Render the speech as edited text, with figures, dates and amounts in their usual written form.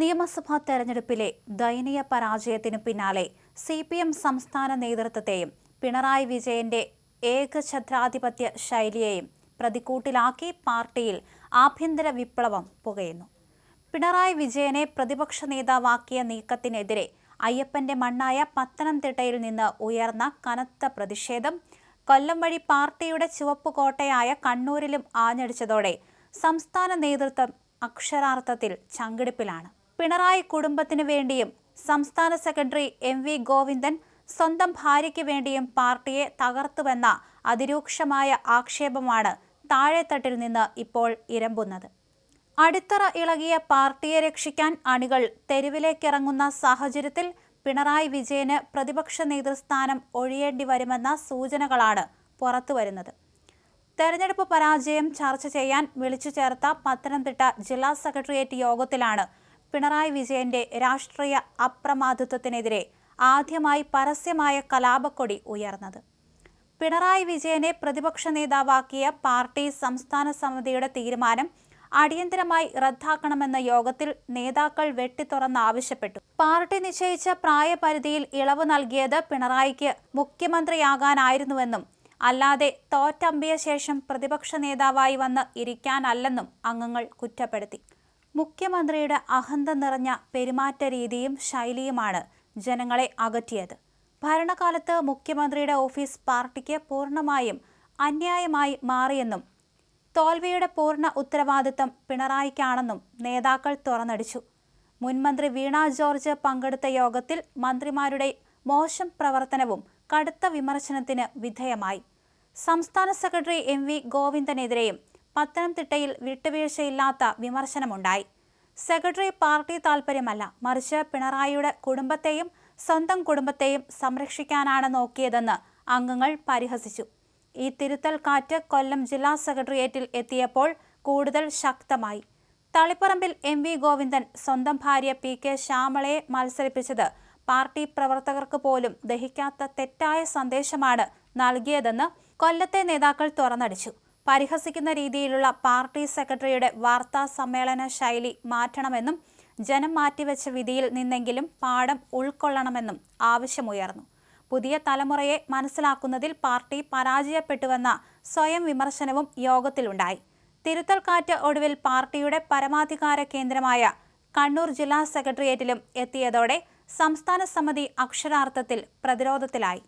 നിയമസഭാ തെരഞ്ഞെടുപ്പിലെ ദയനീയ പരാജയത്തിനു പിന്നാലെ CPM സംസ്ഥാന നേതൃത്വത്തെയും പിണറായി വിജയന്റെ ഏകഛത്രാധിപത്യ ശൈലിയെയും പ്രതിക്കൂട്ടിലാക്കി പാർട്ടിയിൽ ആഭ്യന്തര വിപ്ലവം പുകയുന്നു. പിണറായി വിജയനെ പ്രതിപക്ഷ നേതാവാക്കിയ നീക്കത്തിനെതിരെ അയ്യപ്പന്റെ മണ്ണായ പത്തനംതിട്ടയിൽ നിന്ന് ഉയർന്ന കനത്ത പ്രതിഷേധം കൊല്ലം വഴി പാർട്ടിയുടെ ചുവപ്പുകോട്ടയായ കണ്ണൂരിലും ആഞ്ഞടിച്ചതോടെ സംസ്ഥാന നേതൃത്വം അക്ഷരാർത്ഥത്തിൽ ചങ്കിടിപ്പിലാണ്. പിണറായി കുടുംബത്തിനു വേണ്ടിയും സംസ്ഥാന സെക്രട്ടറി MV ഗോവിന്ദൻ സ്വന്തം ഭാര്യയ്ക്ക് വേണ്ടിയും പാർട്ടിയെ തകർത്തുവെന്ന അതിരൂക്ഷമായ ആക്ഷേപമാണ് താഴെത്തട്ടിൽ നിന്ന് ഇപ്പോൾ ഇരമ്പുന്നത്. അടിത്തറ ഇളകിയ പാർട്ടിയെ രക്ഷിക്കാൻ അണികൾ തെരുവിലേക്കിറങ്ങുന്ന സാഹചര്യത്തിൽ പിണറായി വിജയന് പ്രതിപക്ഷ നേതൃസ്ഥാനം ഒഴിയേണ്ടി വരുമെന്ന സൂചനകളാണ് പുറത്തുവരുന്നത്. തെരഞ്ഞെടുപ്പ് പരാജയം ചർച്ച ചെയ്യാൻ വിളിച്ചു ചേർത്ത പത്തനംതിട്ട ജില്ലാ സെക്രട്ടേറിയറ്റ് യോഗത്തിലാണ് പിണറായി വിജയന്റെ രാഷ്ട്രീയ അപ്രമാദിത്വത്തിനെതിരെ ആദ്യമായി പരസ്യമായ കലാപക്കൊടി ഉയർന്നത്. പിണറായി വിജയനെ പ്രതിപക്ഷ നേതാവാക്കിയ പാർട്ടി സംസ്ഥാന സമിതിയുടെ തീരുമാനം അടിയന്തരമായി റദ്ദാക്കണമെന്ന യോഗത്തിൽ നേതാക്കൾ വെട്ടിത്തുറന്നാവശ്യപ്പെട്ടു. പാർട്ടി നിശ്ചയിച്ച പ്രായപരിധിയിൽ ഇളവ് നൽകിയത് പിണറായിക്ക് മുഖ്യമന്ത്രിയാകാനായിരുന്നുവെന്നും അല്ലാതെ തോറ്റമ്പിയ ശേഷം പ്രതിപക്ഷ നേതാവായി വന്ന് ഇരിക്കാനല്ലെന്നും അംഗങ്ങൾ കുറ്റപ്പെടുത്തി. മുഖ്യമന്ത്രിയുടെ അഹന്ത നിറഞ്ഞ പെരുമാറ്റ രീതിയും ശൈലിയുമാണ് ജനങ്ങളെ അകറ്റിയത്. ഭരണകാലത്ത് മുഖ്യമന്ത്രിയുടെ ഓഫീസ് പാർട്ടിക്ക് പൂർണ്ണമായും അന്യായമായി മാറിയെന്നും തോൽവിയുടെ പൂർണ്ണ ഉത്തരവാദിത്തം പിണറായിക്കാണെന്നും നേതാക്കൾ തുറന്നടിച്ചു. മുൻമന്ത്രി വീണ ജോർജ് പങ്കെടുത്ത യോഗത്തിൽ മന്ത്രിമാരുടെ മോശം പ്രവർത്തനവും കടുത്ത വിമർശനത്തിന് വിധേയമായി. സംസ്ഥാന സെക്രട്ടറി MV ഗോവിന്ദനെതിരെയും പത്തനംതിട്ടയിൽ വിട്ടുവീഴ്ചയില്ലാത്ത വിമർശനമുണ്ടായി. സെക്രട്ടറി പാർട്ടി താൽപര്യമല്ല, മറിച്ച് പിണറായിയുടെ കുടുംബത്തെയും സ്വന്തം കുടുംബത്തെയും സംരക്ഷിക്കാനാണ് നോക്കിയതെന്ന് അംഗങ്ങൾ പരിഹസിച്ചു. ഈ തിരുത്തൽ കാറ്റ് കൊല്ലം ജില്ലാ സെക്രട്ടേറിയറ്റിൽ എത്തിയപ്പോൾ കൂടുതൽ ശക്തമായി. തളിപ്പറമ്പിൽ MV ഗോവിന്ദൻ സ്വന്തം ഭാര്യ PK ശ്യാമളയെ മത്സരിപ്പിച്ചത് പാർട്ടി പ്രവർത്തകർക്ക് പോലും ദഹിക്കാത്ത തെറ്റായ സന്ദേശമാണ് നൽകിയതെന്ന് കൊല്ലത്തെ നേതാക്കൾ തുറന്നടിച്ചു. പരിഹസിക്കുന്ന രീതിയിലുള്ള പാർട്ടി സെക്രട്ടറിയുടെ വാർത്താ സമ്മേളന ശൈലി മാറ്റണമെന്നും ജനം മാറ്റിവെച്ച വിധിയിൽ നിന്നെങ്കിലും പാഠം ഉൾക്കൊള്ളണമെന്നും ആവശ്യമുയർന്നു. പുതിയ തലമുറയെ മനസ്സിലാക്കുന്നതിൽ പാർട്ടി പരാജയപ്പെട്ടുവെന്ന സ്വയം വിമർശനവും യോഗത്തിലുണ്ടായി. തിരുത്തൽ കാറ്റ് ഒടുവിൽ പാർട്ടിയുടെ പരമാധികാര കേന്ദ്രമായ കണ്ണൂർ ജില്ലാ സെക്രട്ടേറിയറ്റിലും എത്തിയതോടെ സംസ്ഥാന സമിതി അക്ഷരാർത്ഥത്തിൽ പ്രതിരോധത്തിലായി.